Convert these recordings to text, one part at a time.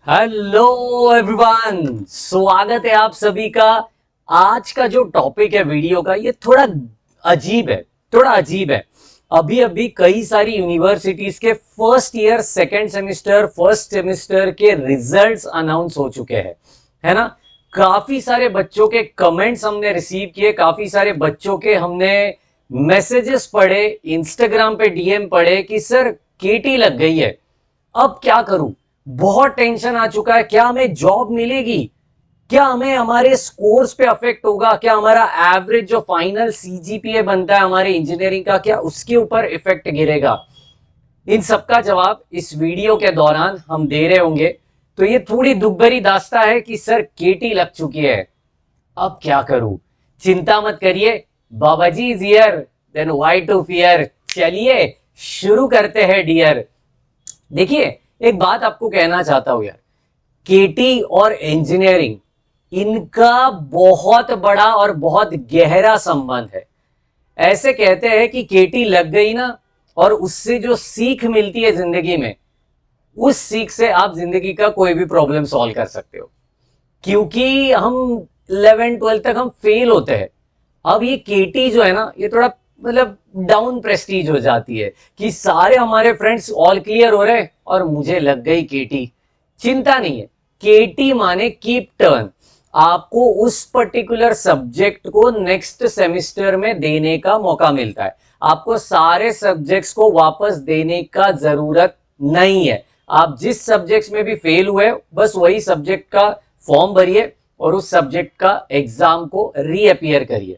Hello everyone, स्वागत है आप सभी का। आज का जो टॉपिक है वीडियो का, ये थोड़ा अजीब है। अभी अभी कई सारी यूनिवर्सिटीज के first year, second semester, first semester के रिजल्ट्स अनाउंस हो चुके हैं, है ना। काफी सारे बच्चों के कमेंट्स हमने रिसीव किए, काफी सारे बच्चों के हमने मैसेजेस पढ़े, इंस्टाग्राम पे डीएम पढ़े कि सर केटी लग गई है, अब क्या करूं, बहुत टेंशन आ चुका है, क्या हमें जॉब मिलेगी, क्या हमें हमारे स्कोर्स पे अफेक्ट होगा, क्या हमारा एवरेज जो फाइनल सीजीपीए बनता है हमारे इंजीनियरिंग का, क्या उसके ऊपर इफेक्ट गिरेगा। इन सबका जवाब इस वीडियो के दौरान हम दे रहे होंगे। तो ये थोड़ी दुख भरी दास्ता है कि सर केटी लग चुकी है, अब क्या करूं। चिंता मत करिए, Baba ji is here, then why to fear. चलिए शुरू करते हैं डियर। देखिए, एक बात आपको कहना चाहता हूं यार, केटी और इंजीनियरिंग, इनका बहुत बड़ा और बहुत गहरा संबंध है। ऐसे कहते हैं कि केटी लग गई ना, और उससे जो सीख मिलती है जिंदगी में, उस सीख से आप जिंदगी का कोई भी प्रॉब्लम सॉल्व कर सकते हो। क्योंकि हम 11-12 तक हम फेल होते हैं। अब ये केटी जो है ना, ये थोड़ा मतलब डाउन प्रेस्टीज हो जाती है कि सारे हमारे फ्रेंड्स ऑल क्लियर हो रहे और मुझे लग गई केटी। चिंता नहीं है, केटी माने कीप टर्न। आपको उस पर्टिकुलर सब्जेक्ट को नेक्स्ट सेमेस्टर में देने का मौका मिलता है। आपको सारे सब्जेक्ट्स को वापस देने का जरूरत नहीं है। आप जिस सब्जेक्ट्स में भी फेल हुए, बस वही सब्जेक्ट का फॉर्म भरिए और उस सब्जेक्ट का एग्जाम को रीअपियर करिए।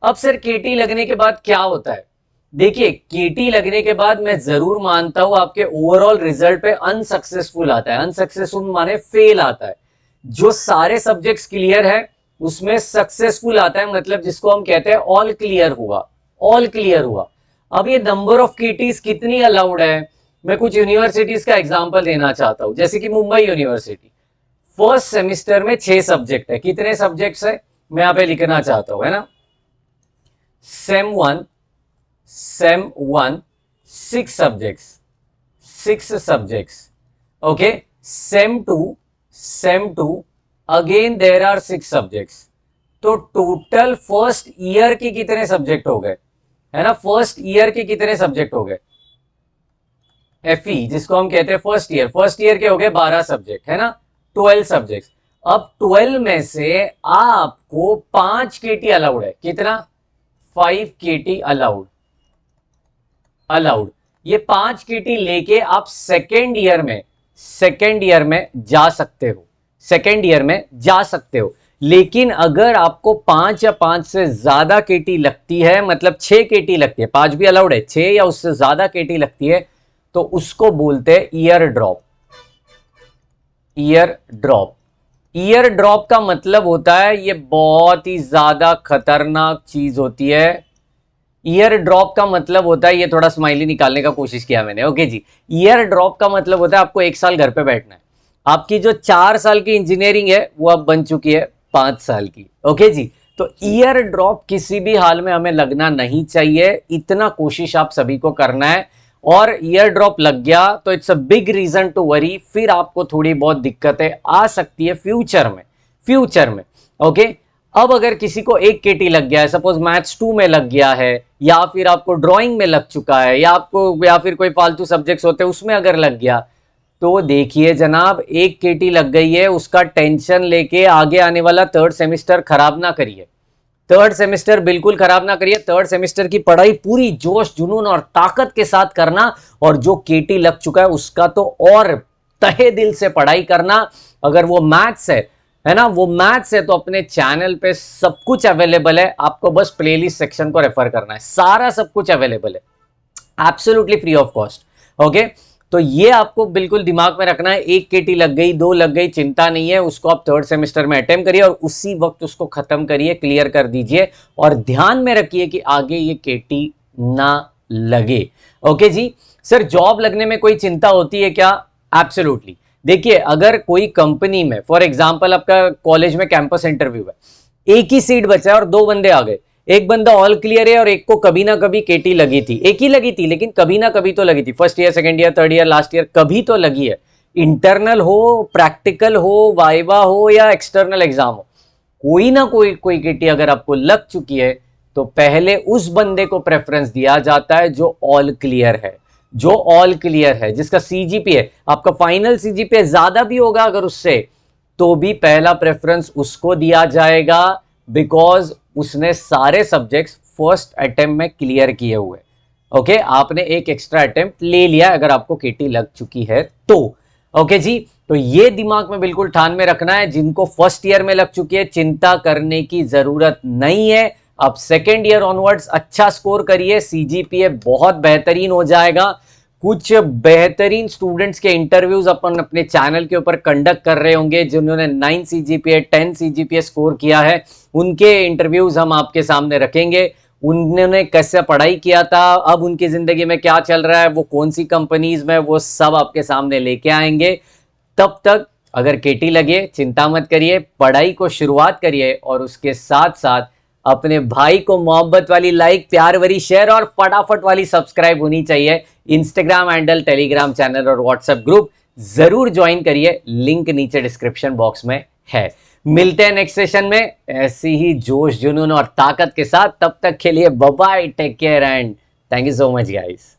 अब सर केटी लगने के बाद क्या होता है? देखिए, केटी लगने के बाद मैं जरूर मानता हूं आपके ओवरऑल रिजल्ट पे अनसक्सेसफुल आता है। अनसक्सेसफुल माने फेल आता है। जो सारे सब्जेक्ट्स क्लियर है उसमें सक्सेसफुल आता है, मतलब जिसको हम कहते हैं ऑल क्लियर हुआ। ऑल क्लियर हुआ। अब ये नंबर ऑफ केटीज कितनी अलाउड है, मैं कुछ यूनिवर्सिटीज का एग्जांपल देना चाहता हूं। जैसे कि मुंबई यूनिवर्सिटी, फर्स्ट सेमेस्टर में 6 सब्जेक्ट है। कितने सब्जेक्ट्स है मैं यहां पे लिखना चाहता हूं, है ना। Sem one 6 subjects, okay. Sem two again there are 6 subjects. तो टोटल फर्स्ट ईयर के कितने सब्जेक्ट हो गए, है ना। फर्स्ट ईयर के कितने सब्जेक्ट हो गए, एफई जिसको हम कहते हैं फर्स्ट ईयर के हो गए 12 सब्जेक्ट, है ना। 12 सब्जेक्ट। अब 12 में से आपको 5 केटी अलाउड है। कितना? 5 केटी अलाउड। ये 5 केटी लेके आप सेकेंड ईयर में जा सकते हो। लेकिन अगर आपको 5 या 5 से ज्यादा केटी लगती है, मतलब 6 केटी लगती है, 5 भी अलाउड है, 6 या उससे ज्यादा केटी लगती है, तो उसको बोलते हैं ईयर ड्रॉप का मतलब होता है, ये बहुत ही ज्यादा खतरनाक चीज होती है। ईयर ड्रॉप का मतलब होता है, ये थोड़ा स्माइली निकालने का कोशिश किया मैंने, ओके जी। ईयर ड्रॉप का मतलब होता है आपको 1 साल घर पे बैठना है। आपकी जो 4 साल की इंजीनियरिंग है वो अब बन चुकी है 5 साल की, ओके जी। तो ईयर ड्रॉप किसी भी हाल में हमें लगना नहीं चाहिए, इतना कोशिश आप सभी को करना है। और ईयर ड्रॉप लग गया तो it's a big reason to worry, फिर आपको थोड़ी बहुत दिक्कतें आ सकती है फ्यूचर में, ओके। अब अगर किसी को 1 केटी लग गया है, सपोज मैथ्स 2 में लग गया है, या फिर आपको ड्राइंग में लग चुका है, या फिर कोई फालतू सब्जेक्ट्स होते हैं उसमें अगर लग गया, तो देखिए जनाब, 1 केटी लग गई है, उसका टेंशन लेके आगे आने वाला 3rd सेमेस्टर खराब ना करिए। 3rd सेमेस्टर बिल्कुल खराब ना करिए। 3rd सेमेस्टर की पढ़ाई पूरी जोश जुनून और ताकत के साथ करना, और जो केटी लग चुका है उसका तो और तहे दिल से पढ़ाई करना। अगर वो मैथ्स है ना, वो मैथ्स है, तो अपने चैनल पे सब कुछ अवेलेबल है, आपको बस प्लेलिस्ट सेक्शन को रेफर करना है, सारा सब कुछ अवेलेबल है, absolutely free of cost, okay. तो ये आपको बिल्कुल दिमाग में रखना है। 1 केटी लग गई, 2 लग गई, चिंता नहीं है, उसको आप 3rd सेमेस्टर में अटेम्प्ट करिए और उसी वक्त उसको खत्म करिए, क्लियर कर दीजिए, और ध्यान में रखिए कि आगे ये केटी ना लगे, ओके जी। सर जॉब लगने में कोई चिंता होती है क्या? एब्सोल्युटली। देखिए, अगर कोई कंपनी में, फॉर एग्जांपल आपका कॉलेज में कैंपस इंटरव्यू है, एक ही सीट बचा है और 2 बंदे आ गए, एक बंदा ऑल क्लियर है और एक को कभी ना कभी केटी लगी थी, एक ही लगी थी लेकिन कभी ना कभी तो लगी थी, first year, second year, third year, last year, कभी तो लगी है। इंटरनल हो, प्रैक्टिकल हो, वाइवा हो या एक्सटर्नल एग्जाम हो, कोई ना कोई केटी अगर आपको लग चुकी है तो पहले उस बंदे को प्रेफरेंस दिया जाता है जो ऑल क्लियर है, जो ऑल क्लियर है, जिसका सीजीपीए, आपका फाइनल सीजीपीए ज्यादा भी होगा अगर उससे, तो भी पहला प्रेफरेंस उसको दिया जाएगा, बिकॉज उसने सारे सब्जेक्ट्स फर्स्ट अटेम्प्ट में क्लियर किए हुए। ओके, आपने एक एक्स्ट्रा अटेम्प्ट ले लिया अगर आपको केटी लग चुकी है तो। ओके जी, तो ये दिमाग में बिल्कुल ठान में रखना है, जिनको फर्स्ट ईयर में लग चुकी है चिंता करने की जरूरत नहीं है। अब सेकेंड ईयर ऑनवर्ड्स अच्छा स्कोर करिए, सीजीपीए बहुत बेहतरीन हो जाएगा। कुछ बेहतरीन स्टूडेंट्स के इंटरव्यूज अपन अपने चैनल के ऊपर कंडक्ट कर रहे होंगे, जिन्होंने 9 सीजीपीए 10 सीजीपीए स्कोर किया है, उनके इंटरव्यूज हम आपके सामने रखेंगे। उन्होंने कैसे पढ़ाई किया था, अब उनकी जिंदगी में क्या चल रहा है, वो कौन सी कंपनीज में, वो सब आपके सामने लेके आएंगे। तब तक अगर केटी लगे चिंता मत करिए, पढ़ाई को शुरुआत करिए और उसके साथ साथ अपने भाई को मोहब्बत वाली लाइक, प्यार भरी शेयर और फटाफट वाली सब्सक्राइब होनी चाहिए। इंस्टाग्राम हैंडल, टेलीग्राम चैनल और व्हाट्सएप ग्रुप जरूर ज्वाइन करिए, लिंक नीचे डिस्क्रिप्शन बॉक्स में है। मिलते हैं नेक्स्ट सेशन में ऐसी ही जोश जुनून और ताकत के साथ। तब तक के लिए bye bye, take care and thank you so much guys.